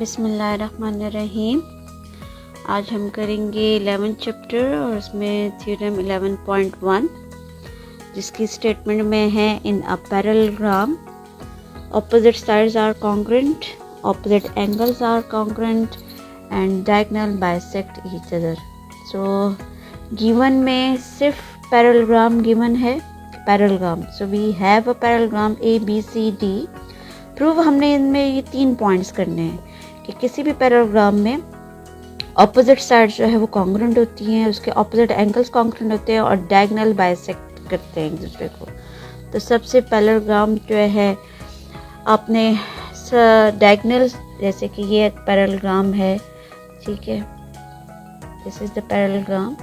बिस्मिल्लाहिर्रहमानिर्रहीम। आज हम करेंगे 11th चैप्टर और उसमें थ्योरम 11.1 जिसकी स्टेटमेंट में है in a parallelogram opposite sides are congruent, opposite angles are congruent and diagonal bisect each other. So given में सिर्फ पैरेललोग्राम गिवन है, parallelogram. So we have a parallelogram A B C D. Prove हमने इनमें ये 3 points करने हैं कि किसी भी पैरेललोग्राम में ऑपोजिट साइड जो है वो कॉन्ग्रुएंट होती हैं, उसके ऑपोजिट एंगल्स कॉन्ग्रुएंट होते हैं और डायगोनल बाइसेक्ट करते हैं एक दूसरे को। तो सबसे पैरेललोग्राम जो है आपने डायगोनल, जैसे कि ये पैरेललोग्राम है, ठीक है, दिस इज द पैरेललोग्राम।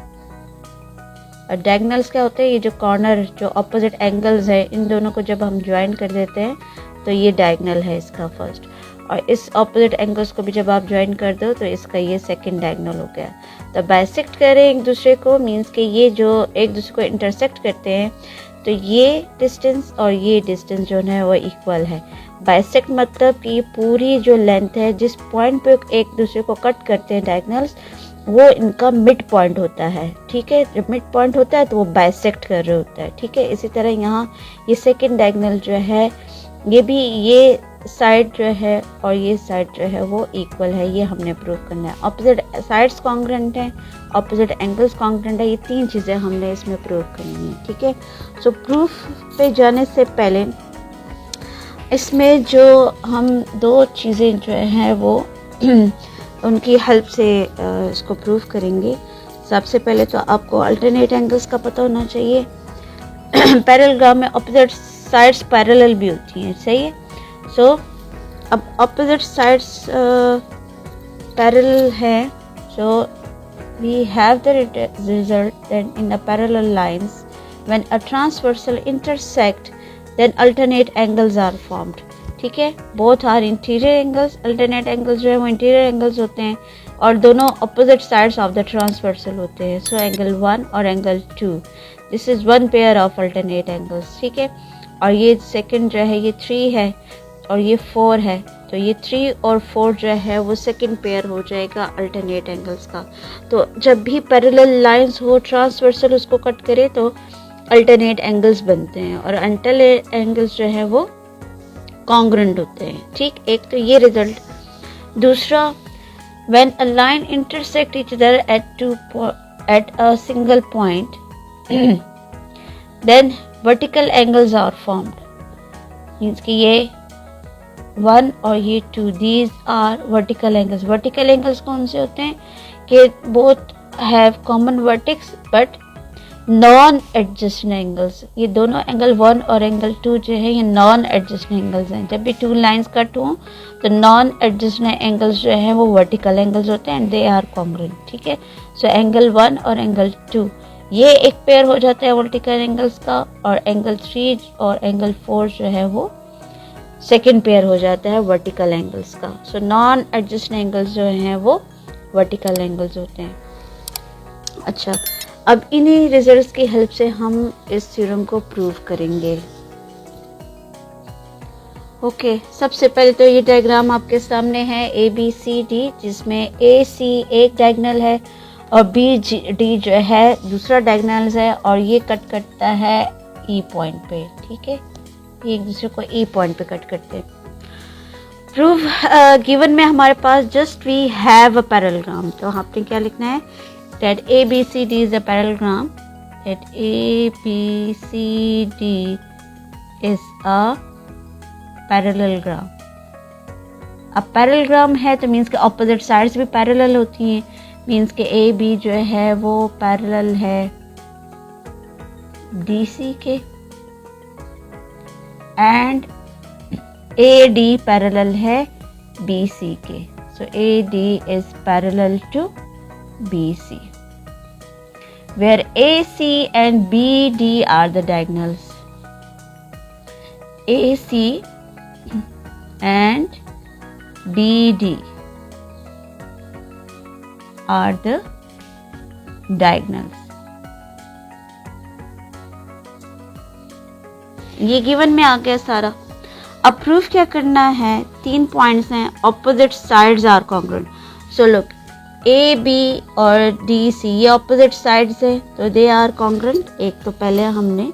और डायगोनल्स क्या होते हैं? ये जो कॉर्नर, जो ऑपोजिट एंगल्स है, इन दोनों को जब हम ज्वाइन कर देते हैं तो ये डायगोनल है इसका फर्स्ट, और इस ऑपोजिट एंगल्स को भी जब आप ज्वाइन कर दो तो इसका ये सेकंड डायगोनल हो गया। तो बाइसेक्ट करें एक दूसरे को मींस कि ये जो एक दूसरे को इंटरसेक्ट करते हैं तो ये डिस्टेंस और ये डिस्टेंस जो है वो इक्वल है। बाइसेक्ट मतलब कि ये पूरी जो लेंथ है, जिस पॉइंट पे एक दूसरे को कट करते हैं डायगोनल्स, वो इनका मिड पॉइंट होता है, ठीक है। जब मिड पॉइंट होता है तो वो बाइसेक्ट कर रहे होता है, ठीक है। इसी तरह यहाँ ये सेकंड डायगोनल जो है, ये भी ये साइड जो है और ये साइड जो है वो इक्वल है, ये हमने प्रूव करना है। ऑपोजिट साइड्स कॉन्ग्रुएंट हैं, ऑपोजिट एंगल्स कॉन्ग्रुएंट है, ये 3 चीज़ें हमने इसमें प्रूव करनी है, ठीक है। सो प्रूफ पे जाने से पहले इसमें जो हम 2 चीज़ें जो हैं वो उनकी हेल्प से इसको प्रूव करेंगे। सबसे पहले तो आपको अल्टरनेट एंगल्स का पता होना चाहिए। पैरेललोग्राम में ऑपोजिट साइड्स पैरेलल भी होती हैं, सही है। सो अब ऑपोजिट साइड्स पैरेलल है, so we have the result that in the parallel lines when a transversal intersect then alternate angles are formed, ठीक है। Both are interior angles, alternate angles जो है वो इंटीरियर एंगल्स होते हैं और दोनों opposite sides of the transversal होते हैं। सो एंगल 1 और angle 2, this is one pair of alternate angles, ठीक है। और ये सेकंड जो है ये 3 है और ये 4 है, तो ये 3 और 4 जो है वो सेकंड पेयर हो जाएगा अल्टरनेट एंगल्स का। तो जब भी पैरेलल लाइंस हो, ट्रांसवर्सल उसको कट करे तो अल्टरनेट एंगल्स बनते हैं और अल्टरनेट एंगल्स जो है वो कॉन्ग्रुएंट होते हैं, ठीक। एक तो ये रिजल्ट। दूसरा, when a line intersect each other at a single point then vertical angles are formed, means कि ये 1 और ये 2, these are vertical angles. Vertical angles कौन से होते हैं कि both have common vertex but non adjacent angles. ये दोनों एंगल 1 और एंगल 2 जो है ये नॉन एडजस्टेंट एंगल्स हैं। जब भी 2 लाइंस कट हों तो नॉन एडजस्टेंट एंगल्स जो है वो वर्टिकल एंगल्स होते हैं एंड दे आर कॉन्ग्रुएंट, ठीक है। सो एंगल 1 और एंगल 2 ये एक पेयर हो जाता है वर्टिकल एंगल्स का, और एंगल 3 और एंगल 4 जो है वो सेकंड पेयर हो जाता है वर्टिकल एंगल्स का। सो नॉन एडजस्टेंट एंगल्स जो हैं वो वर्टिकल एंगल्स होते हैं। अच्छा, अब इन्हीं रिजल्ट्स की हेल्प से हम इस थ्योरम को प्रूव करेंगे। ओके, सबसे पहले तो ये डायग्राम आपके सामने है ए बी सी डी, जिसमें ए सी एक डायगोनल है और बी डी जो है दूसरा डायगोनल है और ये कट करता है ई पॉइंट पे, ठीक है। ये एक दूसरे को ई पॉइंट पे कट करते हैं। प्रूफ गिवन में हमारे पास just we have a parallelogram, तो आपने क्या लिखना है? That A B C D is a parallelogram, that A B C D is a parallelogram. अब पैरेललोग्राम है तो मीन्स के ऑपोजिट साइड्स भी पैरेलल होती हैं, मीन्स के ए बी जो है वो पैरेलल है डी सी के एंड ए डी पैरेलल है बी सी के। So A D is parallel to B C, where A C and B D are the diagonals. A C and BD are the diagonals. ये given में आ गया सारा। अब proof क्या करना है, 3 पॉइंट्स हैं, opposite sides are congruent. So look A B और डी सी ये ऑपोजिट साइड्स है तो दे आर कॉन्ग्रुएंट। एक तो पहले हमने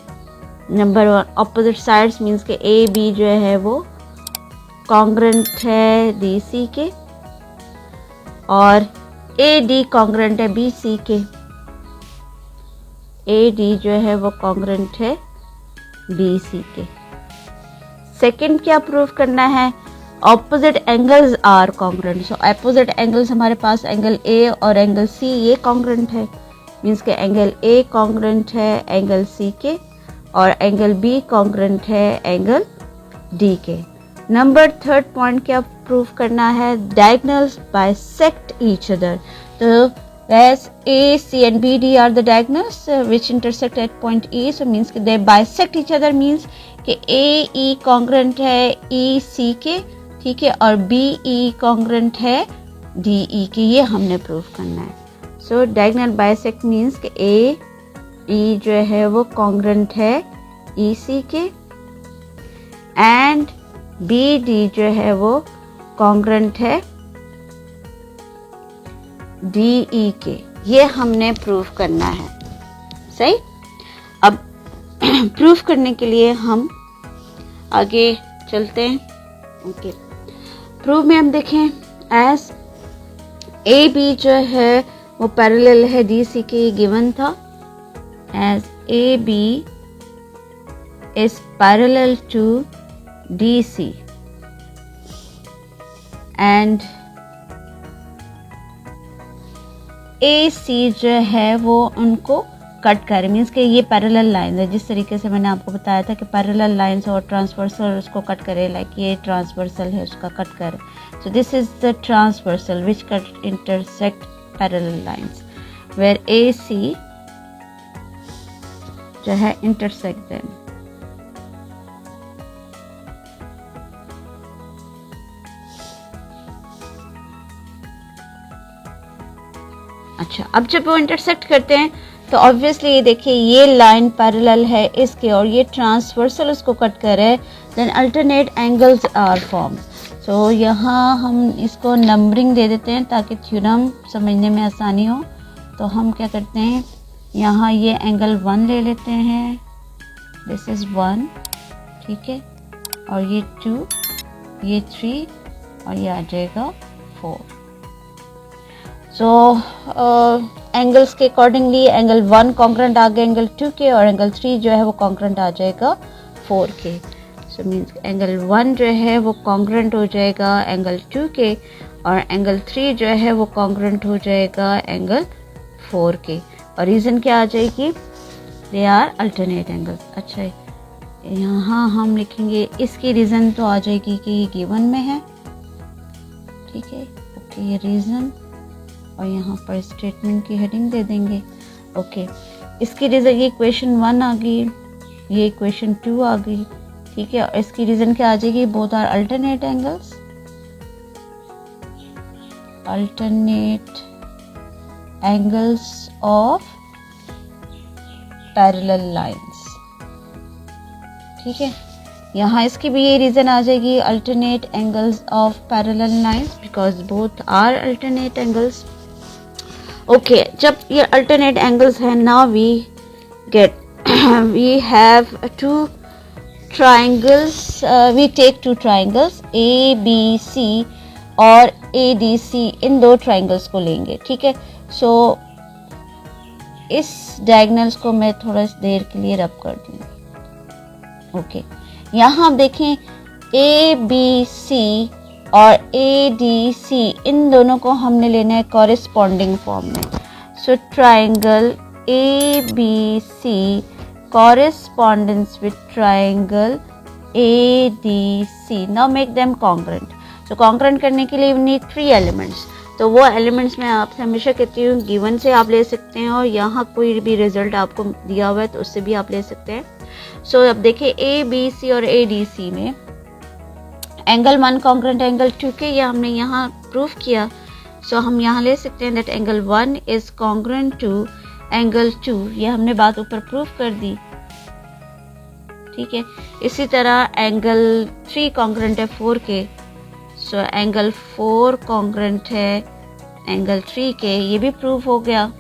नंबर 1 ऑपोजिट साइड्स मीन्स के ए बी जो है वो कॉन्ग्रुएंट है डी सी के और ए डी कॉन्ग्रुएंट है बी सी के। ए डी जो है वो कॉन्ग्रुएंट है बी सी के। सेकंड क्या प्रूफ करना है, opposite angles are congruent. So opposite angles हमारे पास एंगल ए और एंगल सी ये कॉन्ग्रुएंट है मीन्स के एंगल ए कॉन्ग्रुएंट है एंगल सी के और एंगल बी कॉन्ग्रुएंट है एंगल डी के। नंबर 3 पॉइंट क्या प्रूफ करना है, डायगोनल्स बाइसेक्ट ईच अदर। तो as A, C and B, D are the diagonals which intersect at point E, so means कि they bisect each other means कि A, E congruent है E, C के, ठीक है, और B, E congruent है D, E के। ये हमने प्रूफ करना है। so diagonal bisect means कि A, E जो है वो congruent है E, C के and B, D जो है वो congruent है DE के। ये हमने प्रूफ करना है, सही। अब प्रूफ करने के लिए हम आगे चलते हैं। ओके, प्रूफ में हम देखें एज ए बी जो है वो पैरेलल है डी सी के, गिवन था as A B is parallel to D C and A C जो है वो उनको कट करे मीन्स कि ये पैरेलल लाइन है। जिस तरीके से मैंने आपको बताया था कि पैरेलल लाइंस और ट्रांसवर्सल उसको कट करे, लाइक ये ट्रांसवर्सल है उसका कट करे। So this is the transversal which cut intersect parallel lines where A C जो है इंटरसेक्ट देम। अच्छा, अब जब वो इंटरसेक्ट करते हैं तो ऑब्वियसली ये देखिए ये लाइन पैरेलल है इसके और ये ट्रांसवर्सल उसको कट कर रहा है, then alternate angles are form. So यहाँ हम इसको नंबरिंग दे देते हैं ताकि थ्योरम समझने में आसानी हो। तो हम क्या करते हैं, यहाँ ये एंगल 1 ले लेते हैं, दिस इज़ 1, ठीक है, और ये 2, ये 3 और ये आ जाएगा 4। सो एंगल्स के अकॉर्डिंगली एंगल 1 कॉन्ग्रुएंट आ गया एंगल 2 के और एंगल 3 जो है वो कॉन्ग्रुएंट आ जाएगा 4 के। सो मीन्स एंगल 1 जो है वो कॉन्ग्रुएंट हो जाएगा एंगल 2 के और एंगल 3 जो है वो कॉन्ग्रुएंट हो जाएगा एंगल 4 के। और रीज़न क्या आ जाएगी, दे आर अल्टरनेट एंगल्स। अच्छा, यहाँ हम लिखेंगे इसकी रीज़न तो आ जाएगी कि ये गिवन में है, ठीक है, ओके, ये रीज़न और यहाँ पर स्टेटमेंट की हेडिंग दे देंगे। ओके, इसकी रीज़न ये इक्वेशन 1 आ गई, ये इक्वेशन 2 आ गई, ठीक है, और इसकी रीज़न क्या आ जाएगी, both are alternate angles, alternate angles of parallel lines, ठीक है। यहाँ इसकी भी ये रीज़न आ जाएगी, alternate angles of parallel lines because both are alternate angles. Okay, जब ये अल्टरनेट एंगल्स हैं, now we get we have 2 triangles, we take 2 triangles A B C और A D C, in 2 triangles को लेंगे, ठीक है। सो इस डायगोनल्स को मैं थोड़ा देर के लिए रब कर दूँगी। ओके, यहाँ आप देखें A B C और A D C इन दोनों को हमने लेना है कॉरेस्पॉन्डिंग फॉर्म में। So triangle A B C correspondence with triangle ADC. Now make them congruent. So congruent करने के लिए we need 3 elements. तो वो elements मैं आपसे हमेशा कहती हूँ गिवन से आप ले सकते हैं और यहाँ कोई भी रिजल्ट आपको दिया हुआ है तो उससे भी आप ले सकते हैं। सो अब देखिए ABC और ADC में एंगल 1 कॉन्ग्रुएंट एंगल 2 के, ये हमने यहाँ प्रूफ किया। सो हम यहाँ ले सकते हैं that angle 1 is congruent to angle 2, ये हमने बात ऊपर प्रूफ कर दी, ठीक है। इसी तरह एंगल 3 कॉन्ग्रेंट है 4 के, सो एंगल 4 कॉन्ग्रेंट है एंगल 3 के, ये भी प्रूव हो गया।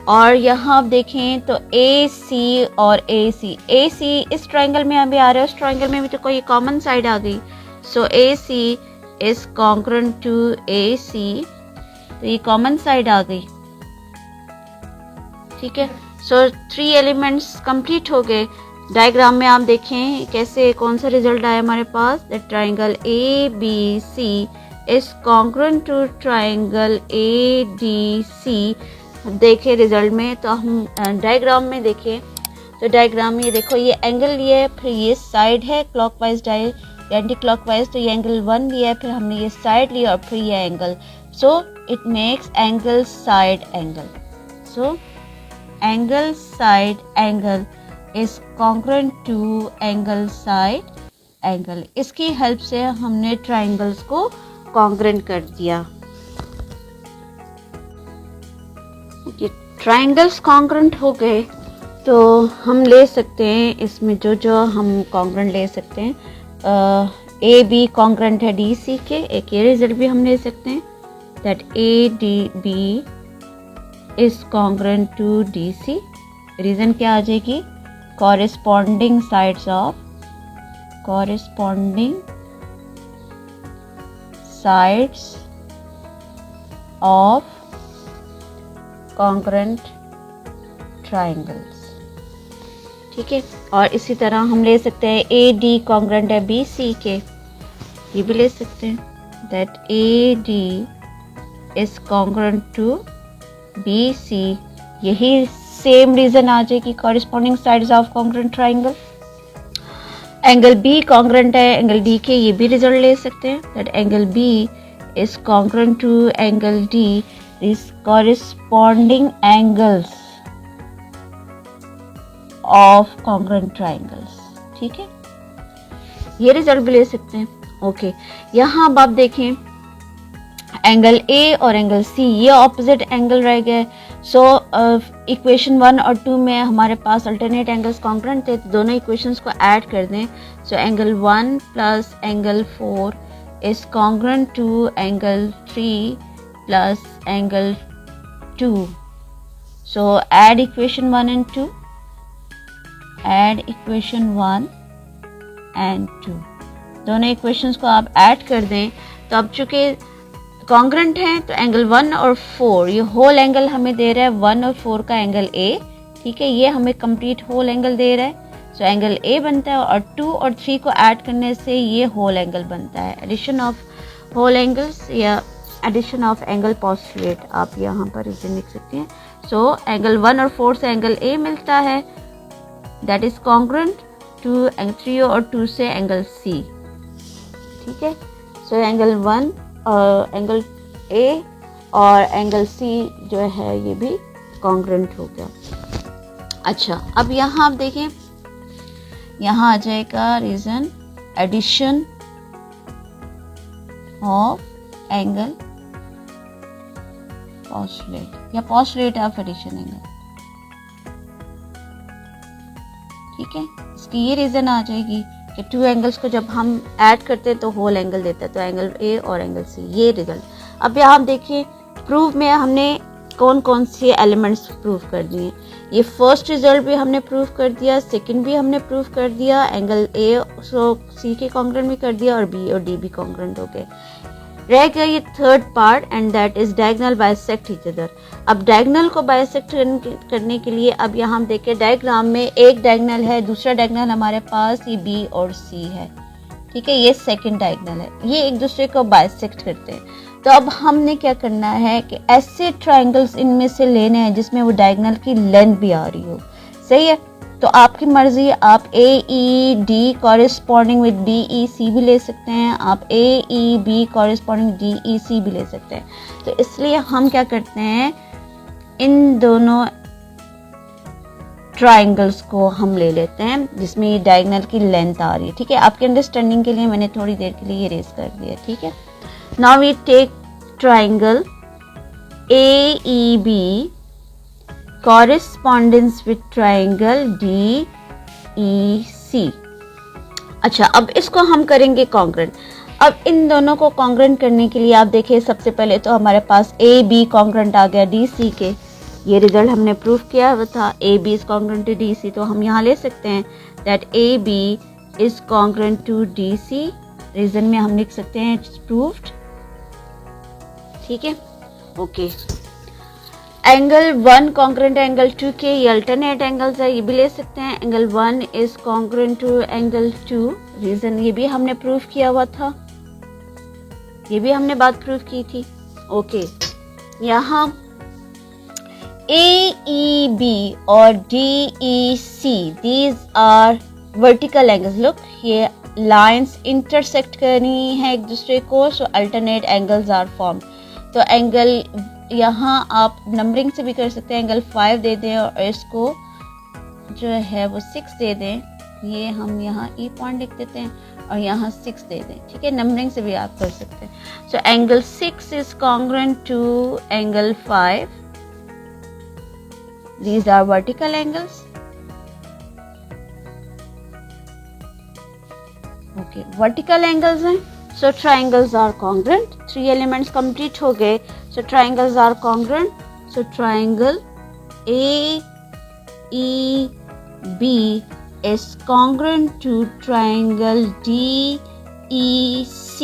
और यहाँ आप देखें तो ए सी और ए सी इस ट्रायंगल में अभी आ रहा है, उस ट्रायंगल में भी तो कोई कॉमन साइड आ गई। सो ए C is congruent to A सी, तो ये कॉमन साइड आ गई, ठीक है। सो 3 एलिमेंट्स कंप्लीट हो गए। डायग्राम में आप देखें कैसे कौन सा रिजल्ट आया हमारे पास, the triangle A B C is congruent to triangle A D C. देखें रिजल्ट में, तो हम डायग्राम में देखें तो डायग्राम में ये देखो, ये एंगल लिया है, फिर ये साइड है क्लॉकवाइज एंटी क्लॉकवाइज, तो ये एंगल 1 लिया है, फिर हमने ये साइड लिया और फिर ये angle, so it makes angle side angle. So angle side angle is congruent to angle side angle. इसकी हेल्प से हमने ट्रायंगल्स को कॉन्ग्रेंट कर दिया। ये ट्रायंगल्स कॉन्ग्रेंट हो गए, तो हम ले सकते हैं इसमें जो हम कॉन्ग्रेंट ले सकते हैं। ए बी कॉन्ग्रेंट है डी सी के, एक ये रिजल्ट भी हम ले सकते हैं, that A D B is congruent to D C. Reason क्या आ जाएगी, corresponding sides of congruent triangles, ठीक है। और इसी तरह हम ले सकते हैं ए डी कॉन्ग्रेंट है बी सी के, ये भी ले सकते हैं, that A D is congruent to B C. यही सेम रीजन आ जाएगी, corresponding sides of congruent triangle. Angle B congruent है एंगल डी के, ये भी रिजल्ट ले सकते हैं, that angle B is congruent to angle D is corresponding angles of congruent triangles, ठीक है। ये रिजल्ट भी ले सकते हैं, ओके। यहाँ अब आप देखें एंगल ए और एंगल सी ये ऑपोजिट एंगल रह गए। सो इक्वेशन 1 और 2 में हमारे पास अल्टरनेट एंगल्स कॉन्ग्रेंट थे, तो दोनों इक्वेशंस को ऐड कर दें। So angle 1 plus angle 4 is congruent to angle 3 plus angle 2। So add equation 1 and 2, add equation 1 and 2, दोनों इक्वेशंस को आप ऐड कर दें। तो अब चूंकि कॉन्ग्रेंट हैं तो एंगल 1 और 4 ये होल एंगल हमें दे रहा है, 1 और 4 का एंगल ए, ठीक है, ये हमें कंप्लीट होल एंगल दे रहा है। सो एंगल ए बनता है और 2 और 3 को ऐड करने से ये होल एंगल बनता है। एडिशन ऑफ होल एंगल्स या एडिशन ऑफ एंगल पोस्टुलेट आप यहाँ पर इसे लिख सकते हैं। सो एंगल 1 और 4 से एंगल ए मिलता है, that is congruent to angle 3 और 2 से एंगल सी, ठीक है। सो एंगल 1 एंगल ए और एंगल सी जो है ये भी कॉन्ग्रेंट हो गया। अच्छा, अब यहाँ आप देखें, यहाँ आ जाएगा reason addition of angle postulate या पोस्टुलेट ऑफ एडिशन एंगल, ठीक है। इसकी ये रीजन आ जाएगी कि 2 एंगल्स को जब हम ऐड करते हैं तो होल एंगल देता है, तो एंगल ए और एंगल सी, ये रिजल्ट। अब यहाँ आप देखिए प्रूफ में हमने कौन कौन से एलिमेंट्स प्रूफ कर दिए। ये फर्स्ट रिजल्ट भी हमने प्रूफ कर दिया, सेकंड भी हमने प्रूफ कर दिया, एंगल ए सी के कॉन्ग्रेंट भी कर दिया और बी और डी भी कॉन्ग्रेंट हो गए। रह गया ये third part and that is diagonal bisect each other. अब डायगोनल को बाइसेक्ट करने के लिए अब यहाँ हम देखें डायग्राम में एक डायगोनल है, दूसरा डायगोनल हमारे पास ये बी और सी है, ठीक है, ये सेकंड डायगोनल है, ये एक दूसरे को बाइसेक्ट करते हैं। तो अब हमने क्या करना है कि ऐसे ट्रायंगल्स इनमें से लेने हैं जिसमें वो डायगोनल की लेंथ भी आ रही हो, सही है। तो आपकी मर्जी, आप A E D corresponding with B E C भी ले सकते हैं, आप A E B corresponding D E C भी ले सकते हैं। तो इसलिए हम क्या करते हैं, इन दोनों ट्रायंगल्स को हम ले लेते हैं जिसमें ये डायगोनल की लेंथ आ रही है, ठीक है। आपके अंडरस्टैंडिंग के लिए मैंने थोड़ी देर के लिए ये रेस कर दिया, ठीक है। Now we take triangle A E B correspondence with triangle DEC. अच्छा, अब इसको हम करेंगे कॉन्ग्रेंट. अब इन दोनों को कॉन्ग्रेंट करने के लिए आप देखिए, सबसे पहले तो हमारे पास ए बी कॉन्ग्रेंट आ गया डी सी के. ये रिजल्ट हमने प्रूव किया हुआ था, A B is congruent to D C. तो हम यहाँ ले सकते हैं that A B is congruent to D C. Reason में हम लिख सकते हैं इट्स प्रूव्ड. ठीक है, ओके. एंगल 1 कॉन्ग्रेंट एंगल 2 के, ये अल्टरनेट एंगल्स है, ये भी ले सकते हैं. Angle 1 is congruent to angle 2. Reason ये भी हमने प्रूव किया हुआ था, ये भी हमने बात प्रूव की थी. ओके, यहाँ AEB और DEC, these are vertical angles. Look, ये लाइंस इंटरसेक्ट करनी है एक दूसरे को, सो अल्टरनेट एंगल्स आर फॉर्म. तो एंगल यहाँ आप नंबरिंग से भी कर सकते हैं. एंगल 5 दे दें और इसको जो है वो 6 दे दें. ये हम यहाँ E पॉइंट लिख देते हैं और यहाँ 6 दे दें. ठीक है, नंबरिंग से भी आप कर सकते हैं. So angle 6 is congruent to angle 5. These are vertical angles. Okay, vertical angles हैं. So triangles are congruent. 3 elements complete हो गए. So triangles are congruent. So triangle AEB is congruent to triangle DEC.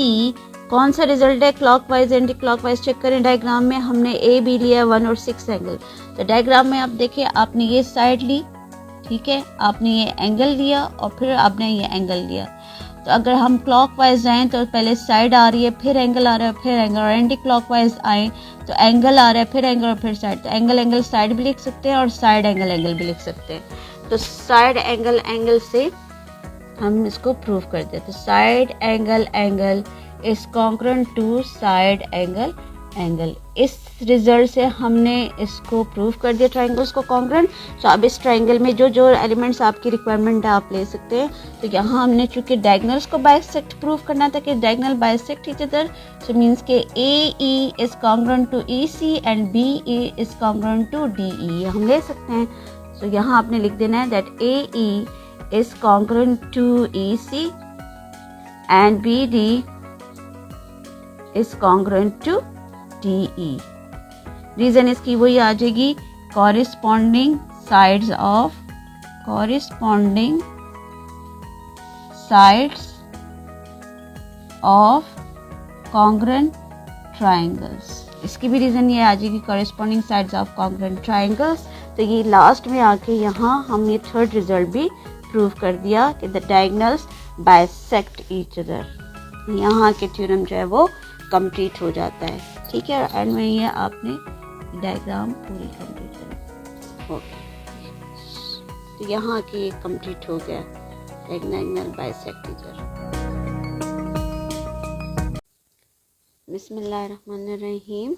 कौन सा result है? Clockwise anti clockwise check करें. Diagram में हमने A B लिया 1 और 6 एंगल. तो डायग्राम में आप देखिए, आपने ये साइड ली, ठीक है, आपने ये एंगल लिया और फिर आपने ये एंगल लिया. तो अगर हम क्लॉकवाइज जाएं तो पहले साइड आ रही है, फिर एंगल आ रहा है, फिर एंगल. और एंटी क्लॉकवाइज आए तो एंगल आ रहा है, फिर एंगल और फिर साइड. तो एंगल एंगल साइड भी लिख सकते हैं और साइड एंगल एंगल भी लिख सकते हैं. तो साइड एंगल एंगल से हम इसको प्रूव कर देते. तो side angle angle is congruent to side angle angle. इस रिजल्ट से हमने इसको प्रूव कर दिया ट्राइंगल्स को कॉन्ग्रुएंट. तो अब इस ट्राइंगल में जो जो एलिमेंट्स आपकी रिक्वायरमेंट है आप ले सकते हैं. तो यहाँ हमने चूंकि डायगोनल्स को बाइसेक्ट प्रूव करना था कि diagonal bisect each other, so means के AE is congruent to EC and BE is congruent to DE. हम ले सकते हैं. सो यहाँ आपने लिख देना है that AE is congruent to EC and BD is congruent to DE. Reason इसकी वही आ जाएगी, corresponding sides of congruent triangles. इसकी भी रीजन ये आ जाएगी, corresponding sides of congruent triangles. तो ये लास्ट में आके यहाँ हम ये थर्ड रिजल्ट भी प्रूव कर दिया कि the diagonals bisect each other. यहाँ के थ्योरम जो है वो कंप्लीट हो जाता है. ठीक है, एंड में ये आपने डायग्राम पूरी कंप्लीट करें. ओके, तो यहाँ की कंप्लीट हो गया डायगोनल बाइसेक्ट ईच अदर. बिस्मिल्लाहिर्रहमानिर्रहीम.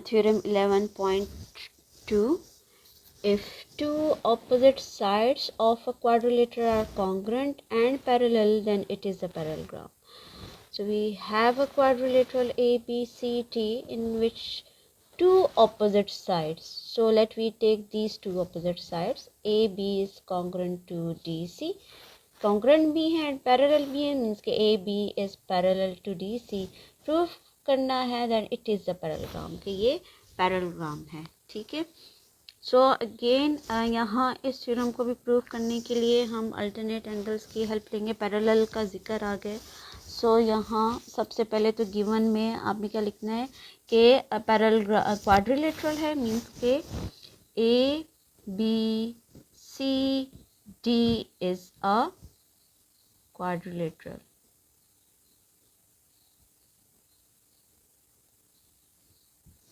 Theorem 11.2. If two opposite sides of a quadrilateral are congruent and parallel, then it is a parallelogram. So we have a quadrilateral ABCD in which two opposite sides. So let we take these two opposite sides. AB is congruent to DC. Congruent भी है and parallel भी है, means के AB is parallel to DC. Proof करना है that it is a parallelogram, कि ये parallelogram है. ठीक है. सो अगेन यहाँ इस थ्योरम को भी प्रूव करने के लिए हम अल्टरनेट एंगल्स की हेल्प लेंगे. पैरेलल का जिक्र आ गया. सो यहाँ सबसे पहले तो गिवन में आपने क्या लिखना है कि पैरेलल क्वाड्रिलेटरल है, मीन्स के ABCD is a quadrilateral.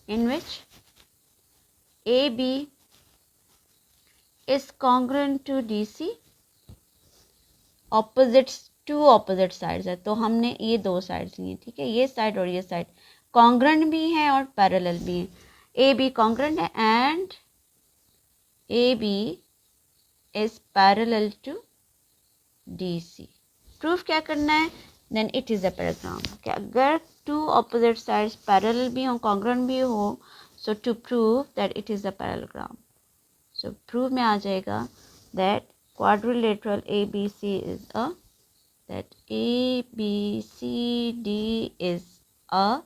in which AB is congruent to DC. Two opposite sides है, तो हमने ये दो साइड्स ली हैं. ठीक है, ये साइड और ये साइड कॉन्ग्रुएंट भी है और पैरेलल भी है. ए बी कॉन्ग्रुएंट है and A B is parallel to D C. Proof क्या करना है? Then it is a parallelogram. कि अगर टू ऑपोजिट साइड्स पैरेलल भी हो, कॉन्ग्रुएंट भी हो, so to prove that it is a parallelogram. So prove में आ जाएगा that quadrilateral ABC is a that ABCD is a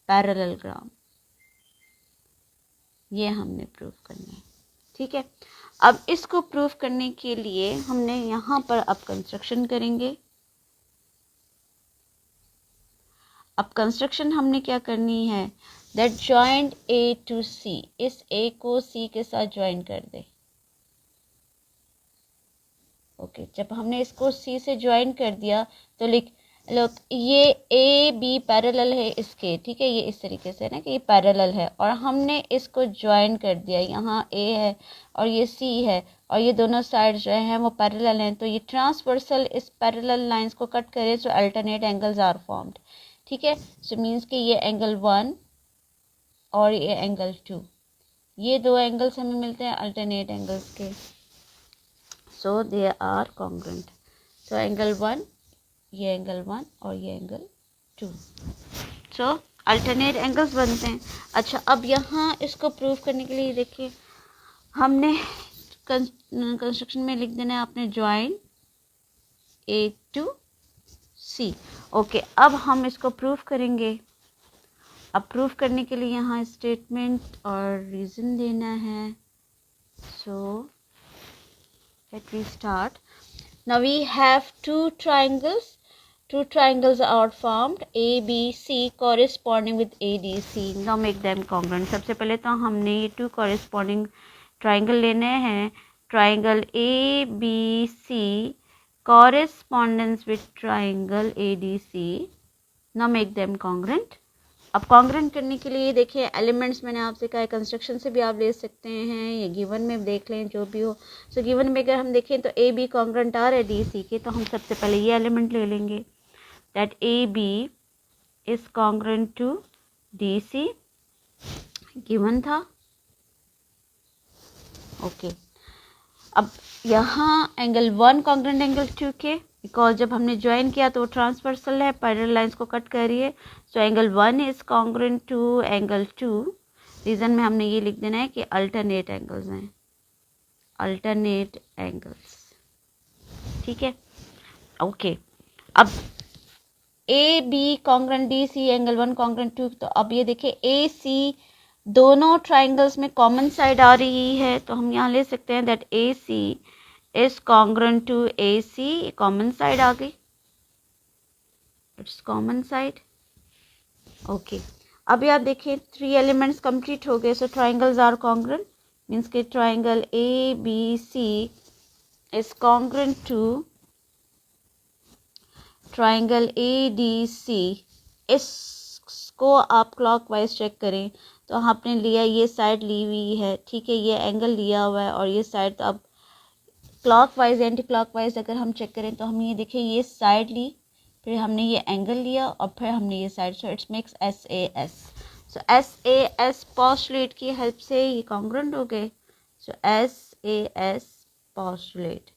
parallelogram. ये हमने प्रूव करना है, ठीक है। अब इसको प्रूव करने के लिए हमने यहाँ पर अब कंस्ट्रक्शन करेंगे। अब कंस्ट्रक्शन हमने क्या करनी है, that joint A to C, इस A को C के साथ ज्वाइन कर दे। ओके, जब हमने इसको C से ज्वाइन कर दिया तो लोग ये A B पैरेलल है इसके, ठीक है, ये इस तरीके से ना कि ये पैरेलल है, और हमने इसको ज्वाइन कर दिया। यहाँ A है और ये C है और ये दोनों साइड जो हैं वो पैरेलल हैं, तो ये ट्रांसवर्सल इस पैरेलल लाइंस को कट करे, सो अल्टरनेट एंगल्स आर फॉर्म्ड, ठीक है। सो मीन्स कि ये एंगल 1 और ये एंगल 2, ये दो एंगल्स हमें मिलते हैं अल्टरनेट एंगल्स के, so they are congruent. So angle 1, ये एंगल 1 और ये एंगल 2, सो अल्टरनेट एंगल्स बनते हैं। अच्छा, अब यहाँ इसको प्रूव करने के लिए देखिए हमने कंस्ट्रक्शन में लिख देना है आपने join A to C। Okay, अब हम इसको प्रूव करेंगे। अब प्रूव करने के लिए यहाँ स्टेटमेंट और रीज़न देना है। So let we start. Now we have two triangles are formed ABC corresponding with ADC. Now make them congruent. सबसे पहले तो हमने ये 2 corresponding ट्राइंगल लेने हैं। Triangle ABC correspondence with triangle ADC. Now make them congruent. अब congruent करने के लिए देखिए एलिमेंट्स मैंने आपसे कहा है, कंस्ट्रक्शन से भी आप ले सकते हैं, ये गिवन में देख लें जो भी हो। सो गिवन में अगर हम देखें तो ए बी कॉन्ग्रेंट आ रहा है डी सी के, तो हम सबसे पहले ये एलिमेंट ले लेंगे that A B is congruent to D C, given था। ओके, अब यहाँ एंगल 1 कॉन्ग्रेंट एंगल 2 के, बिकॉज जब हमने ज्वाइन किया तो वो ट्रांसवर्सल है, पैरेलल लाइंस को कट कर रही है, so angle 1 is congruent to angle 2। Reason में हमने ये लिख देना है कि अल्टरनेट एंगल्स हैं, अल्टरनेट एंगल्स, ठीक है। ओके, अब A B congruent D C, angle 1 congruent 2, तो अब ये देखिए ए सी दोनों ट्राइंगल्स में कॉमन साइड आ रही है, तो हम यहाँ ले सकते हैं that A C is congruent to A C, common side आ गई, इट्स कॉमन साइड। ओके, अभी आप देखिए 3 एलिमेंट्स कंप्लीट हो गए, so triangles are congruent, means के triangle A B C is congruent to triangle A D C. इसको आप क्लॉकवाइज चेक करें तो आपने लिया, ये साइड ली हुई है, ठीक है, ये एंगल लिया हुआ है और ये साइड, तो अब क्लॉकवाइज एंटी क्लॉकवाइज अगर हम चेक करें तो हम ये देखें ये साइड ली, फिर हमने ये एंगल लिया और फिर हमने ये side, so it's makes SAS। So SAS postulate की हेल्प से ये कॉन्ग्रुएंट हो गए, सो SAS पोस्टुलेट।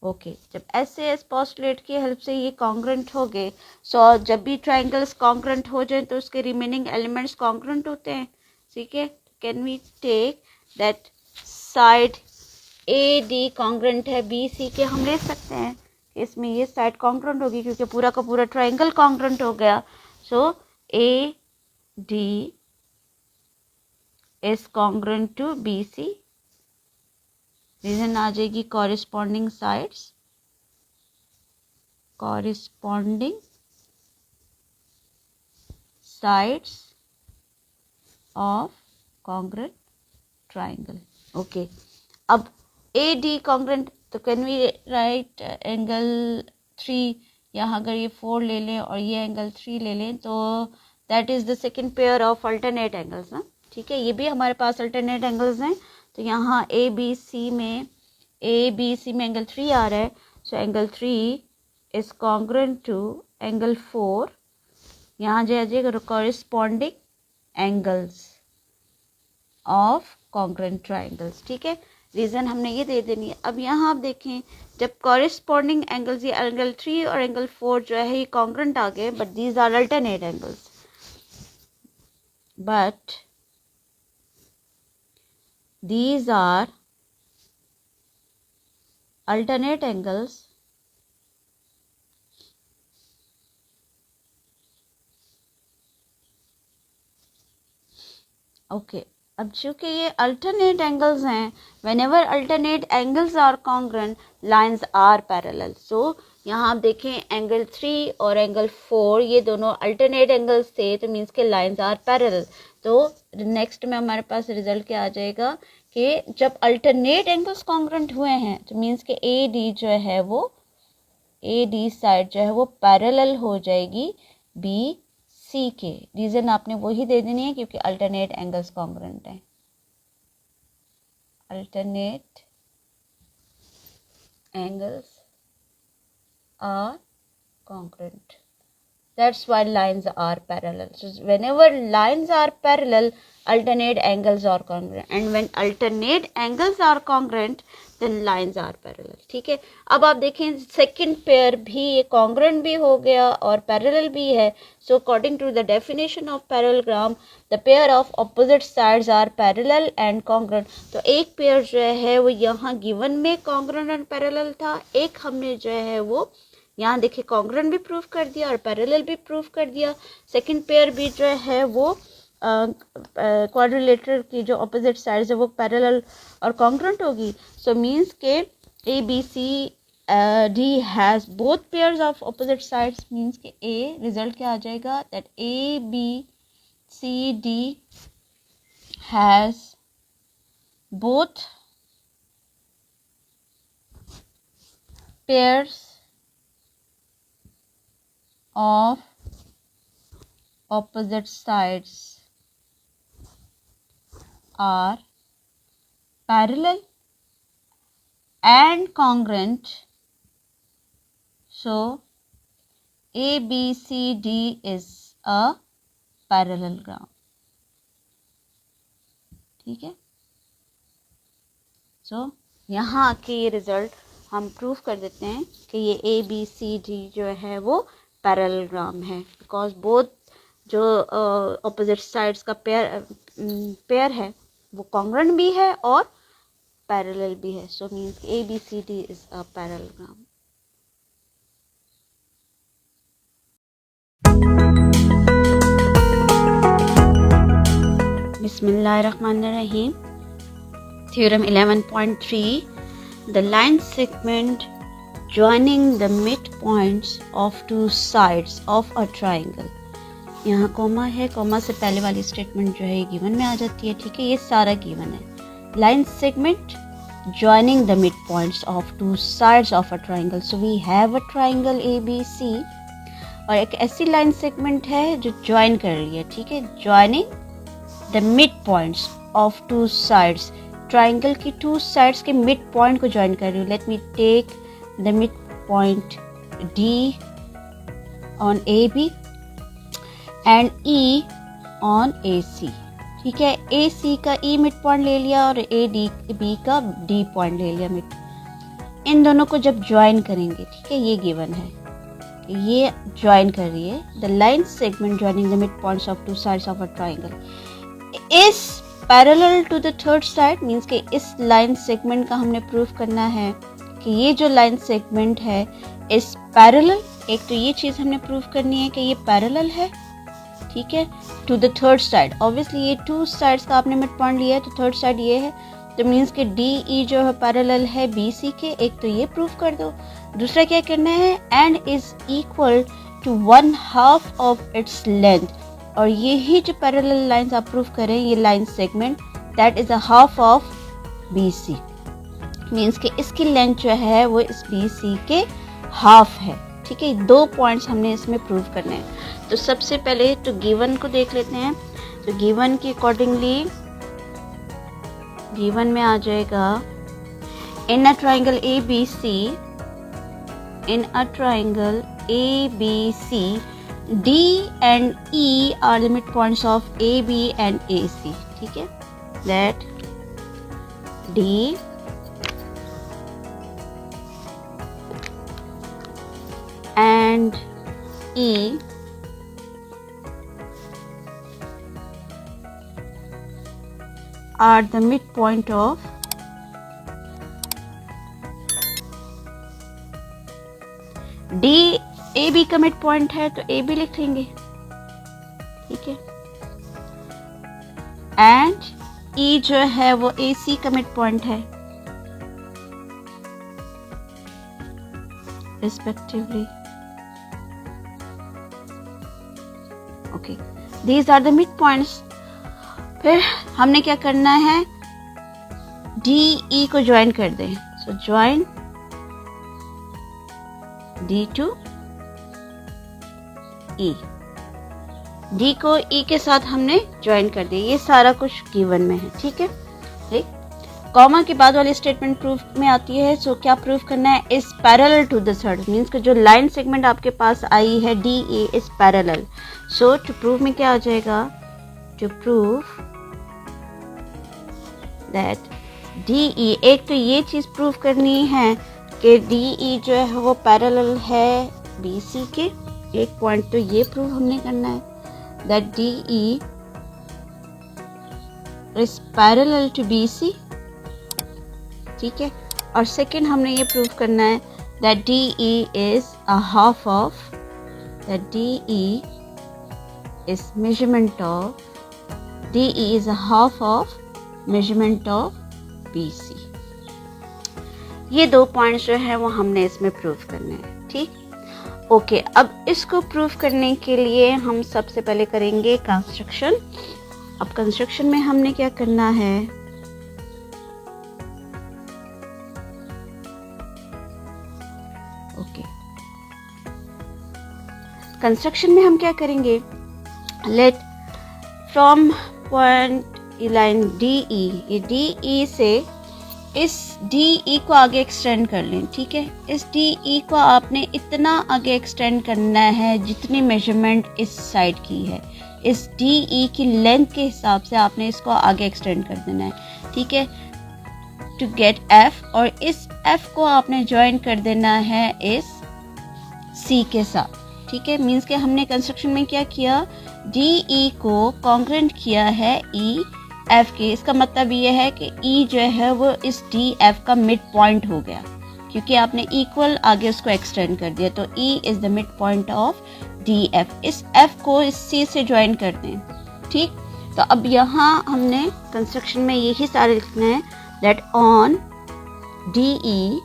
ओके, जब SAS पोस्टुलेट की हेल्प से ये कॉन्ग्रुएंट हो गए, सो जब भी ट्राइंगल्स कॉन्ग्रुएंट हो जाए तो उसके रिमेनिंग एलिमेंट्स कॉन्ग्रुएंट होते हैं, ठीक है। Can we take that side A D congruent है बी सी के, हम ले सकते हैं कि इसमें ये साइड कॉन्ग्रुएंट होगी क्योंकि पूरा का पूरा ट्राइंगल कॉन्ग्रुएंट हो गया। So A D is congruent to B C, reason आ जाएगी corresponding sides, corresponding sides of congruent triangle. Okay, अब ए डी कॉन्ग्रुएंट, तो कैन वी राइट एंगल 3, यहाँ अगर ये 4 ले लें और ये एंगल 3 ले लें तो that is the second pair of alternate angles ना, ठीक है, ये भी हमारे पास अल्टरनेट एंगल्स हैं। तो यहाँ ए बी सी में एंगल 3 आ रहा है, so angle 3 is congruent to angle 4, यहाँ जाइए corresponding angles of congruent triangles, ठीक है। रीज़न हमने ये दे देनी है। अब यहाँ आप देखें जब कॉरिस्पॉन्डिंग एंगल्स, ये एंगल 3 और एंगल 4 जो है ये कॉन्ग्रुएंट आ गए, but these are alternate angles, but these are alternate angles okay अब चूंकि ये अल्टरनेट एंगल्स हैं, whenever alternate angles are congruent lines are parallel. So यहाँ आप देखें एंगल 3 और एंगल 4 ये दोनों अल्टरनेट एंगल्स थे, तो मीन्स के लाइंस आर पैरेलल। तो नेक्स्ट में हमारे पास रिजल्ट क्या आ जाएगा कि जब अल्टरनेट एंगल्स कॉन्ग्रुएंट हुए हैं तो मीन्स के ए डी जो है वो ए डी साइड जो है वो पैरेलल हो जाएगी बी सी के। रीजन आपने वही दे देनी है क्योंकि अल्टरनेट एंगल्स कॉन्ग्रुएंट हैं। Alternate angles are congruent, that's why lines are parallel. So whenever lines are parallel, alternate angles are congruent, and when alternate angles are congruent then lines are parallel. ठीक है, अब आप देखें second pair भी ये congruent भी हो गया और parallel भी है। So according to the definition of parallelogram, the pair of opposite sides are parallel and congruent. तो एक पेयर जो है वो यहाँ given में congruent and parallel था, एक हमने जो है वो यहाँ देखिए कॉन्ग्रुएंट भी प्रूफ कर दिया और पैरेलल भी प्रूफ कर दिया। सेकंड पेयर भी जो है वो क्वाड्रिलेटरल की जो ऑपोजिट साइड्स है वो पैरेलल और कॉन्ग्रुएंट होगी। सो मींस के A B C D has both pairs of opposite sides, means के ए रिजल्ट क्या आ जाएगा that A B C D has both pairs of opposite sides are parallel and congruent. So ABCD is a parallelogram. ठीक है, so यहाँ के ये result हम प्रूफ कर देते हैं कि ये ABCD जो है वो पैरेललोग्राम है, बिकॉज बोथ जो ऑपोजिट साइड्स का पेयर है वो कॉन्ग्रुएंट भी है और पैरेलल भी है। So means ABCD is a parallelogram. बिस्मिल्लाहिर्रहमानिर्रहीम। Theorem 11.3, the line segment joining the midpoints of two sides of a triangle। यहाँ कॉमा है, कॉमा से पहले वाली स्टेटमेंट जो है ये गिवन में आ जाती है। ठीक है, ये सारा गिवन है। Line segment joining the midpoints of two sides of a triangle, so we have a triangle ABC और एक ऐसी लाइन सेगमेंट है जो ज्वाइन कर रही है। ठीक है, joining the midpoints of two sides, triangle की टू साइड्स के मिड पॉइंट को ज्वाइन कर रही हूँ। Let me take the midpoint D on AB and E on AC। ठीक है, AC का E मिड पॉइंट ले लिया और AB का D पॉइंट ले लिया मिड। इन दोनों को जब ज्वाइन करेंगे, ठीक है, ये गिवन है, ये ज्वाइन कर रही है। The line segment joining the midpoints of two sides of a triangle is parallel to the third side, means के इस लाइन सेगमेंट का हमने प्रूफ करना है कि ये जो लाइन सेगमेंट है इस पैरेलल, एक तो ये चीज़ हमने प्रूफ करनी है कि ये पैरेलल है, ठीक है, to the third side. Obviously ये टू साइड्स का आपने मिड पॉइंट लिया है तो थर्ड साइड ये है, तो मीन्स के डी ई जो है पैरेलल है बी सी के। एक तो ये प्रूफ कर दो, दूसरा क्या करना है, and is equal to 1/2 of its length. और यही जो पैरेलल लाइंस आप प्रूफ करें, ये line segment that is a half of B C, means कि इसकी लेंथ जो है वो इस बी सी के हाफ है। ठीक है, दो पॉइंट्स हमने इसमें प्रूव करने हैं। तो सबसे पहले तो गिवन को देख लेते हैं। तो गिवन के अकॉर्डिंगली गिवन में आ जाएगा in a triangle A B C, in a triangle A B C D and E are the midpoints of AB and AC. ठीक है, that D and E are the mid point of D. A B का midpoint है तो A B लिख लेंगे, ठीक है। And ई जो है वो ए सी का मिड पॉइंट है respectively. Okay, these are the midpoints. फिर हमने क्या करना है, डी ई को ज्वाइन कर दें। So join D to E, D को ई के साथ हमने ज्वाइन कर दिया। ये सारा कुछ गिवन में है, ठीक है। ठीक, कॉमा के बाद वाली स्टेटमेंट प्रूफ में आती है। सो क्या प्रूफ करना है, is parallel to the third, means कि जो लाइन सेगमेंट आपके पास आई है D A is parallel. So to prove में क्या आ जाएगा, to prove that D E, एक तो ये चीज प्रूव करनी है कि डी ई जो है वो पैरेलल है बी सी के, एक पॉइंट तो ये प्रूव हमने करना है that D E is parallel to B C, ठीक है। और सेकंड हमने ये प्रूव करना है that D E is a half of, that D E is measurement of, D E is a half of measurement of B C. ये दो points जो है वो हमने इसमें प्रूव करने हैं, ठीक। ओके, अब इसको प्रूव करने के लिए हम सबसे पहले करेंगे कंस्ट्रक्शन। अब कंस्ट्रक्शन में हमने क्या करना है, ओके, कंस्ट्रक्शन में हम क्या करेंगे, let from point line D E, ये डी ई से इस डी ई को आगे एक्सटेंड कर लें, ठीक है। इस डी ई को आपने इतना आगे एक्सटेंड करना है जितनी मेजरमेंट इस साइड की है, इस डी ई की लेंथ के हिसाब से आपने इसको आगे एक्सटेंड कर देना है, ठीक है, टू गेट एफ। और इस एफ को आपने ज्वाइन कर देना है इस सी के साथ, ठीक है। मीन्स कि हमने कंस्ट्रक्शन में क्या किया, डी ई को कॉन्ग्रेंट किया है ई एफ के। इसका मतलब ये है कि ई जो है वो इस डी एफ का मिड पॉइंट हो गया, क्योंकि आपने इक्वल आगे उसको एक्सटेंड कर दिया। तो E is the mid point of D F. इस एफ को इस सी से ज्वाइन कर दें, ठीक। तो अब यहाँ हमने कंस्ट्रक्शन में यही सारे लिखना है दैट ऑन डी ई,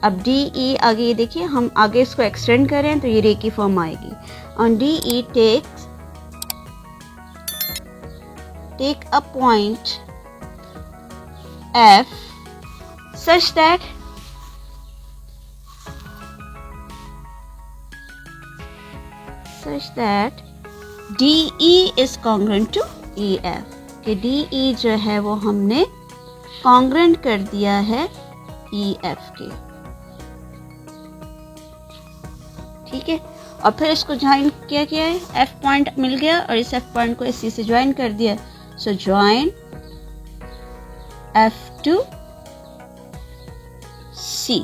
अब डी ई आगे ये देखिए हम आगे इसको एक्सटेंड करें तो ये रे की फॉर्म आएगी। On D E take a point F such that DE is congruent to EF, कि DE जो है वो हमने congruent कर दिया है EF के, ठीक है। और फिर इसको ज्वाइन किया गया है, F पॉइंट मिल गया और इस F पॉइंट को इस C से ज्वाइन कर दिया। So join F to C,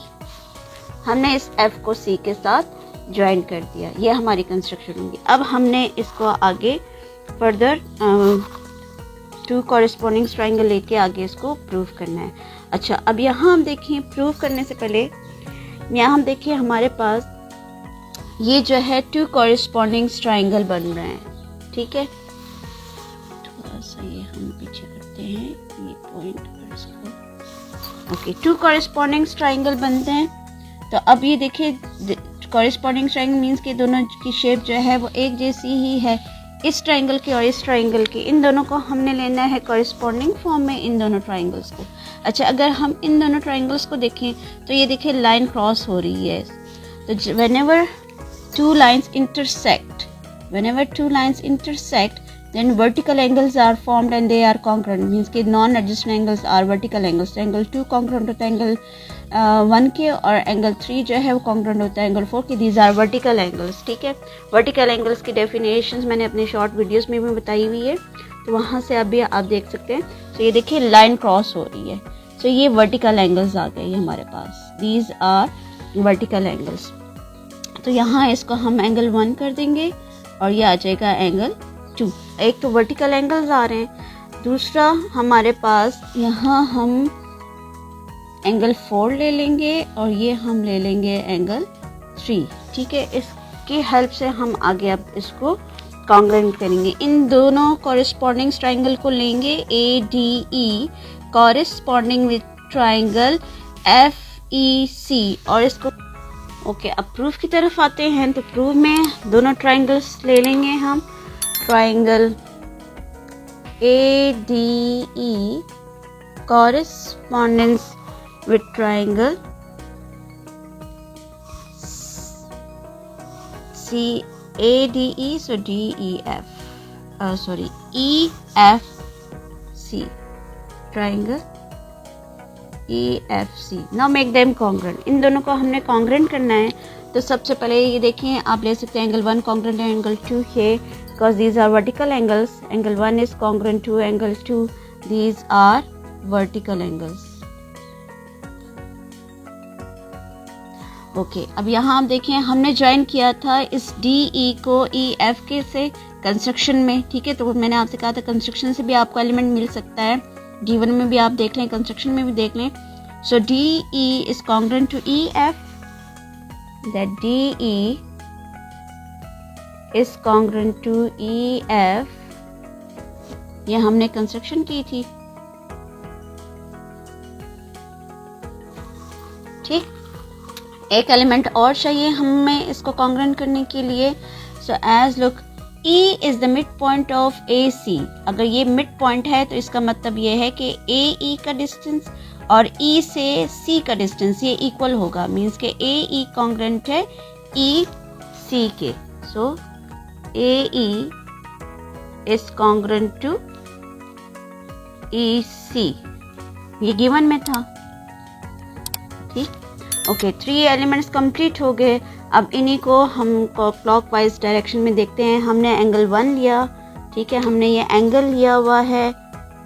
हमने इस F को C के साथ ज्वाइन कर दिया। ये हमारी कंस्ट्रक्शन होगी। अब हमने इसको आगे फर्दर टू कॉरेस्पॉन्डिंग ट्राइंगल लेके आगे इसको प्रूव करना है। अच्छा, अब यहाँ हम देखिए, प्रूव करने से पहले यहाँ हम देखिए हमारे पास ये जो है टू कॉरेस्पॉन्डिंग ट्राइंगल बन रहे हैं, ठीक है। ये हम पीछे करते हैं ये पॉइंट और इसको, ओके, टू कॉरेस्पॉन्डिंग ट्राइंगल बनते हैं। तो अब ये देखिए कॉरेस्पॉन्डिंग ट्राइंगल मींस कि दोनों की शेप जो है वो एक जैसी ही है, इस ट्राइंगल के और इस ट्राइंगल के। इन दोनों को हमने लेना है कॉरेस्पॉन्डिंग फॉर्म में, इन दोनों ट्राइंगल्स को। अच्छा, अगर हम इन दोनों ट्राइंगल्स को देखें तो ये देखिए लाइन क्रॉस हो रही है। तो whenever two lines intersect then vertical angles are formed and they are congruent, means कि non adjacent angles are vertical angles। तो एंगल 2 congruent होता है एंगल 1 के, और एंगल 3 जो है वो congruent होता है एंगल 4 के। these are vertical angles, ठीक है। vertical angles की डेफिनेशंस मैंने अपने शॉर्ट वीडियोस में भी बताई हुई है, तो वहाँ से अभी आप देख सकते हैं। तो ये देखिए लाइन क्रॉस हो रही है, तो ये वर्टिकल एंगल्स आ गए हमारे पास, these are vertical angles। तो यहाँ इसको हम एंगल 1 कर देंगे और ये आ जाएगा एंगल 2। एक तो वर्टिकल एंगल्स आ रहे हैं, दूसरा हमारे पास यहाँ हम एंगल 4 ले लेंगे और ये हम ले लेंगे एंगल 3, ठीक है। इसकी हेल्प से हम आगे अब इसको कॉन्ग्रेंट करेंगे। इन दोनों कॉरेस्पॉन्डिंग ट्राइंगल को लेंगे ADE corresponding with triangle FEC और इसको ओके। अब प्रूफ की तरफ आते हैं, तो प्रूफ में दोनों ट्राइंगल्स ले लेंगे हम। Triangle ADE correspondence with triangle ADE, so DEF, EFC, triangle EFC. Now make them congruent. इन दोनों को हमने congruent करना है, तो सबसे पहले ये देखिए, आप ले सकते हैं एंगल 1 congruent है एंगल 2 है, because these are vertical angles. Angle 1 is congruent to angle 2. These are vertical angles. Okay अब यहाँ आप देखें, हमने ज्वाइन किया था इस DE को EF के से कंस्ट्रक्शन में, ठीक है। तो मैंने आपसे कहा था कंस्ट्रक्शन से भी आपको एलिमेंट मिल सकता है, गिवन में भी आप देख लें, कंस्ट्रक्शन में भी देख लें। So DE is congruent to EF, that DE is congruent to EF। ये हमने कंस्ट्रक्शन की थी, ठीक। एक एलिमेंट और चाहिए हमें इसको कॉन्ग्रुएंट करने के लिए। So as look, E is the mid point of AC। अगर ये मिड पॉइंट है तो इसका मतलब ये है कि AE का डिस्टेंस और E से C का डिस्टेंस ये इक्वल होगा, मीन्स के AE कॉन्ग्रुएंट है EC के। So AE is congruent to EC, ये गिवन में था, ठीक। ओके 3 एलिमेंट्स कंप्लीट हो गए। अब इन्हीं को हम क्लॉकवाइज डायरेक्शन में देखते हैं। हमने एंगल 1 लिया, ठीक है, हमने ये एंगल लिया हुआ है,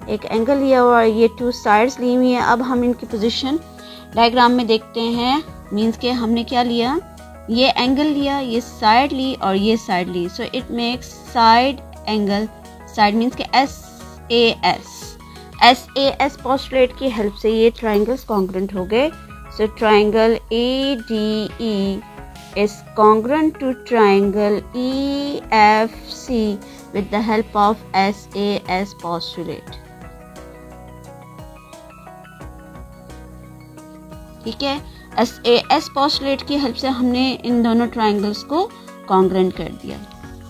एक एंगल लिया हुआ है, ये 2 साइड्स ली हुई है। अब हम इनकी पोजीशन डायग्राम में देखते हैं, मींस के हमने क्या लिया, ये एंगल लिया, ये साइड ली और ये साइड ली। So it makes side angle, side means के SAS पोस्टुलेट की हेल्प से ये ट्राइंगल्स कॉन्ग्रुएंट हो गए। So triangle ADE is congruent to triangle EFC with the help of SAS postulate. ठीक है, SAS postulate की हेल्प से हमने इन दोनों ट्राइंगल्स को कॉन्ग्रुएंट कर दिया।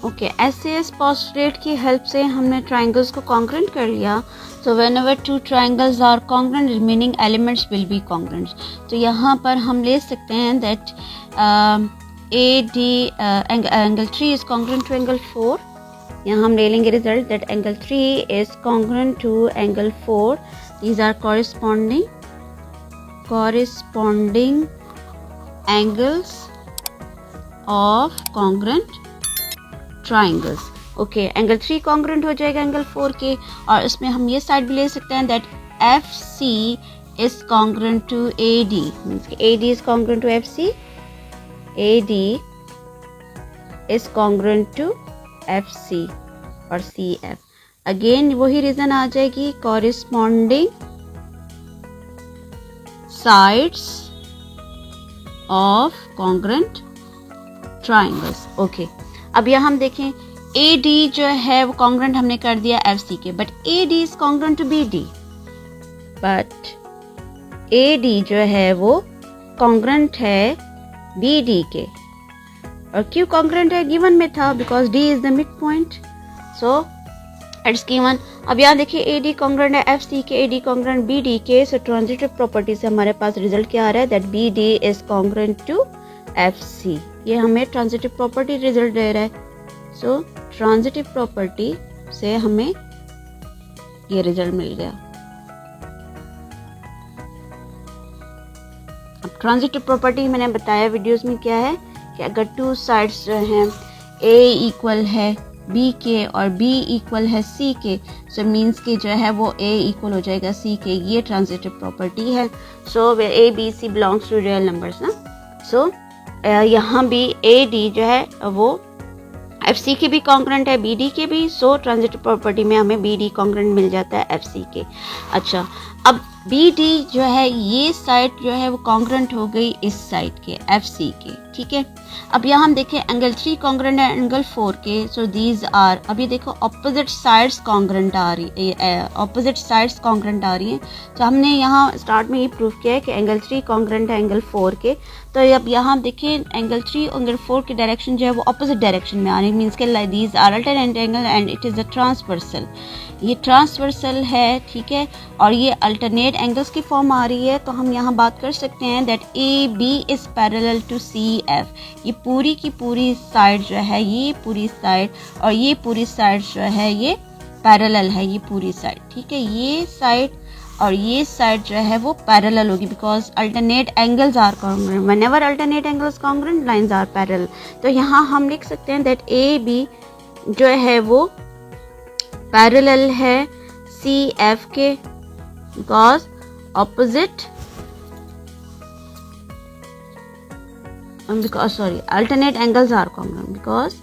ओके SAS postulate की हेल्प से हमने ट्राइंगल्स को कॉन्ग्रुएंट कर लिया। So whenever 2 triangles are congruent, remaining elements will be congruent. तो यहाँ पर हम ले सकते हैं that angle 3 is congruent to angle 4. यहाँ हम ले लेंगे result that angle 3 is congruent to angle 4. These are corresponding angles of congruent triangles. Okay angle 3 congruent हो जाएगा एंगल 4 के, और इसमें हम ये साइड भी ले सकते हैं that FC is congruent to AD, means कि AD is congruent to FC, AD is congruent to FC और CF। अगेन वही रीजन आ जाएगी, corresponding sides of congruent triangles. Okay अब यहाँ हम देखें, AD जो है वो कॉन्ग्रुएंट हमने कर दिया FC के, but AD is congruent to BD, but AD जो है वो कॉन्ग्रुएंट है BD के। और क्यों कॉन्ग्रुएंट है, गिवन में था, because D is the mid point, so it's given. अब यहाँ देखिए AD कॉन्ग्रुएंट है FC के, AD कॉन्ग्रुएंट BD के। सो ट्रांजिटिव प्रॉपर्टी से हमारे पास रिजल्ट क्या आ रहा है, that BD is congruent to FC। ये हमें ट्रांजिटिव प्रॉपर्टी रिजल्ट दे रहा है। सो ट्रांजिटिव प्रॉपर्टी से हमें ये रिजल्ट मिल गया। अब ट्रांजिटिव प्रॉपर्टी मैंने बताया वीडियोस में क्या है कि अगर 2 साइड्स जो हैं A इक्वल है B के और B इक्वल है C के, सो मीन्स के जो है वो A इक्वल हो जाएगा C के, ये ट्रांजिटिव प्रॉपर्टी है। So A B C belongs to real numbers ना। सो यहाँ भी AD जो है वो FC के भी कॉन्ग्रेंट है, BD के भी, सो ट्रांजिटिव प्रॉपर्टी में हमें BD कॉन्ग्रेंट मिल जाता है FC के। अच्छा, अब BD जो है ये साइड जो है वो कॉन्ग्रेंट हो गई इस साइड के FC के, ठीक है। अब यहाँ हम देखें एंगल 3 कॉन्ग्रेंट है एंगल 4 के, सो दीज आर, अभी देखो ऑपोजिट साइड्स कॉन्ग्रेंट आ रही है, ऑपोजिट साइड्स कॉन्ग्रेंट आ रही हैं। तो हमने यहाँ स्टार्ट में ये प्रूव किया है कि एंगल 3 कॉन्ग्रेंट है एंगल 4 के। तो अब यहाँ देखें एंगल 3 और एंगल 4 की डायरेक्शन जो है वो ऑपोजिट डायरेक्शन में आ रही है, मीन्स के these are alternate angle and it is a transversal, ये ट्रांसवर्सल है, ठीक है, और ये अल्टरनेट एंगल्स की फॉर्म आ रही है। तो हम यहाँ बात कर सकते हैं that AB is parallel to CF, ये पूरी की पूरी साइड जो है, ये पूरी साइड और ये पूरी साइड जो है ये पैरेलल है, ये पूरी साइड, ठीक है। ये साइड और ये साइड जो है वो पैरेलल होगी because alternate angles are congruent, whenever alternate angles congruent lines are parallel. तो यहाँ हम लिख सकते हैं दैट AB जो है वो पैरेलल है CF के because opposite alternate angles are congruent because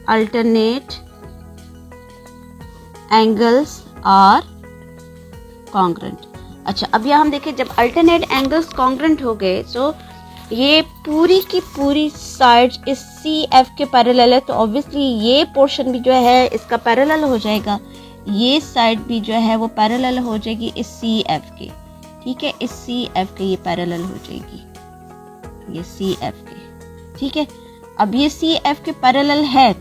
alternate angles are congruent। अच्छा, अब यहाँ हम देखें जब alternate angles congruent हो गए तो ये पूरी की पूरी साइड इस CF के पैरेलल है, तो ऑब्वियसली ये पोर्शन भी जो है इसका पैरेलल हो जाएगा, ये साइड भी जो है वो पैरेलल हो जाएगी इस CF के, ठीक है, इस CF के ये पैरेलल हो जाएगी, ये CF के, ठीक है। अब ये CF के पैरेलल है,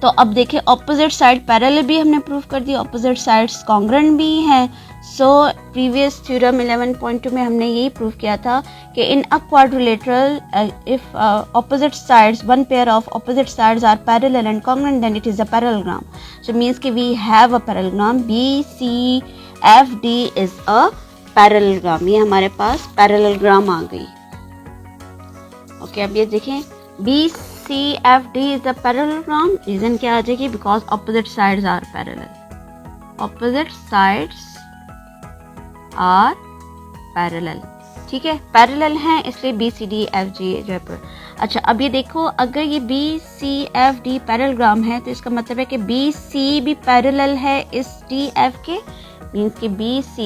तो अब देखिए ऑपोजिट साइड पैरेलल भी हमने प्रूव कर दी, ऑपोजिट साइड्स कॉन्ग्रुएंट भी हैं। सो प्रीवियस थ्योरम 11.2 में हमने यही प्रूव किया था कि in a quadrilateral if opposite sides, one pair of opposite sides are parallel and congruent then it is a parallelogram. So means कि we have a parallelogram, BCFD is a parallelogram, ये हमारे पास parallelogram आ गई। Okay, अब ये देखें BCFD is a parallelogram, reason क्या आ जाएगी, because opposite sides are parallel, opposite sides are parallel, ठीक है, पैरेलल हैं इसलिए BCDFG जो है। अच्छा, अब ये देखो अगर ये BCFD पैरेललोग्राम है तो इसका मतलब है कि BC भी पैरेलल है इस DF के, मीन्स कि BC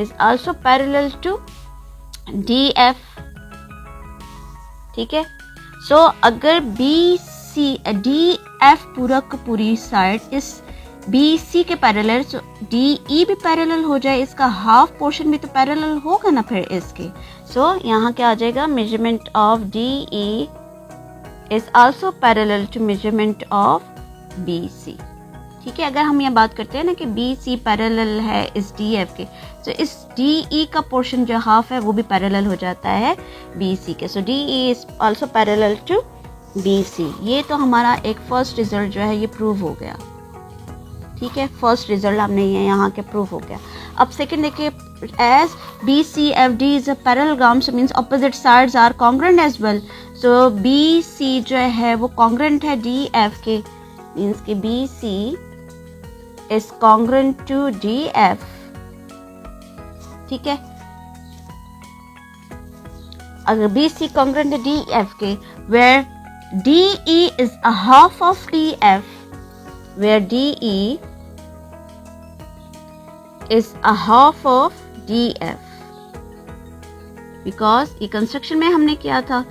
is also parallel to DF, ठीक है। सो अगर DF पूरा का पूरी साइड इस BC के पैरेलल, सो DE भी पैरेलल हो जाए, इसका हाफ पोर्शन भी तो पैरेलल होगा ना फिर इसके। सो यहाँ क्या आ जाएगा, measurement of DE is also parallel to measurement of BC, ठीक है। अगर हम ये बात करते हैं ना कि BC पैरेलल है इस DF के, तो इस DE का पोर्शन जो हाफ है वो भी पैरेलल हो जाता है BC के। So DE is also parallel to BC। ये तो हमारा एक फर्स्ट रिजल्ट जो है ये प्रूव हो गया, ठीक है, फर्स्ट रिजल्ट हमने ये यहाँ के प्रूव हो गया। अब सेकंड देखिए, as BCFD is a parallelogram, so means opposite sides are congruent as well. So BC जो है वो कॉन्ग्रुएंट है DF के, मींस कि BC is congruent to DF, ठीक है। अगर BC congruent है DF के, where DE is a half of DF, where DE is a half of DF, because ये कंस्ट्रक्शन में हमने किया था,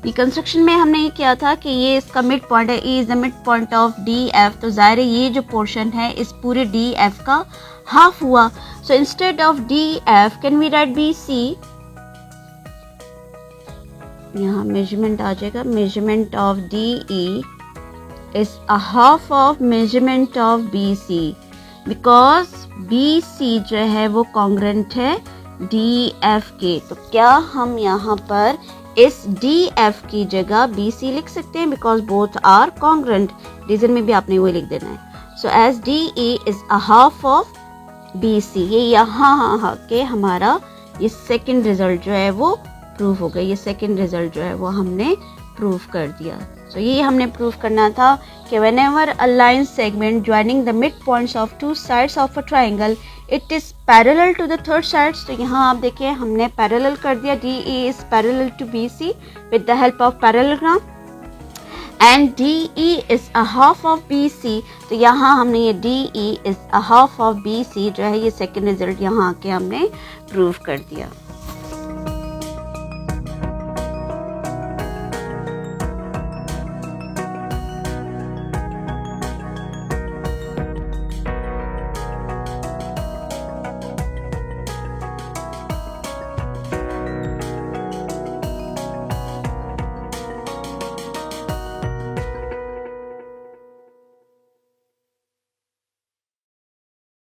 रिकंस्ट्रक्शन में हमने ये किया था कि ये इसका मिड पॉइंट है, E is the mid point of DF, तो ज़ाहिर है ये जो पोर्शन है इस पूरे DF का हाफ हुआ। So instead of DF can we write BC, यहाँ मेजरमेंट आ जाएगा, measurement of DE is a half of measurement of BC, because BC जो है वो कॉन्ग्रुएंट है DF के। तो क्या हम यहाँ पर इस DF की जगह BC लिख सकते हैं, because both are congruent, reason में भी आपने वो लिख देना है। So as DE is a half of BC, ये यहाँ के हमारा ये सेकंड रिजल्ट जो है वो प्रूव हो गया, ये सेकंड रिजल्ट जो है वो हमने प्रूव कर दिया। सो ये हमने प्रूव करना था कि whenever a line segment joining the midpoints of two sides of a triangle it is parallel to the third side. तो यहाँ आप देखिए हमने पैरेलल कर दिया, D E is parallel to B C with the help of parallelogram, and D E is a half of B C. तो यहाँ हमने ये D E is a half of B C जो है ये सेकेंड रिजल्ट यहाँ आके हमने प्रूव कर दिया।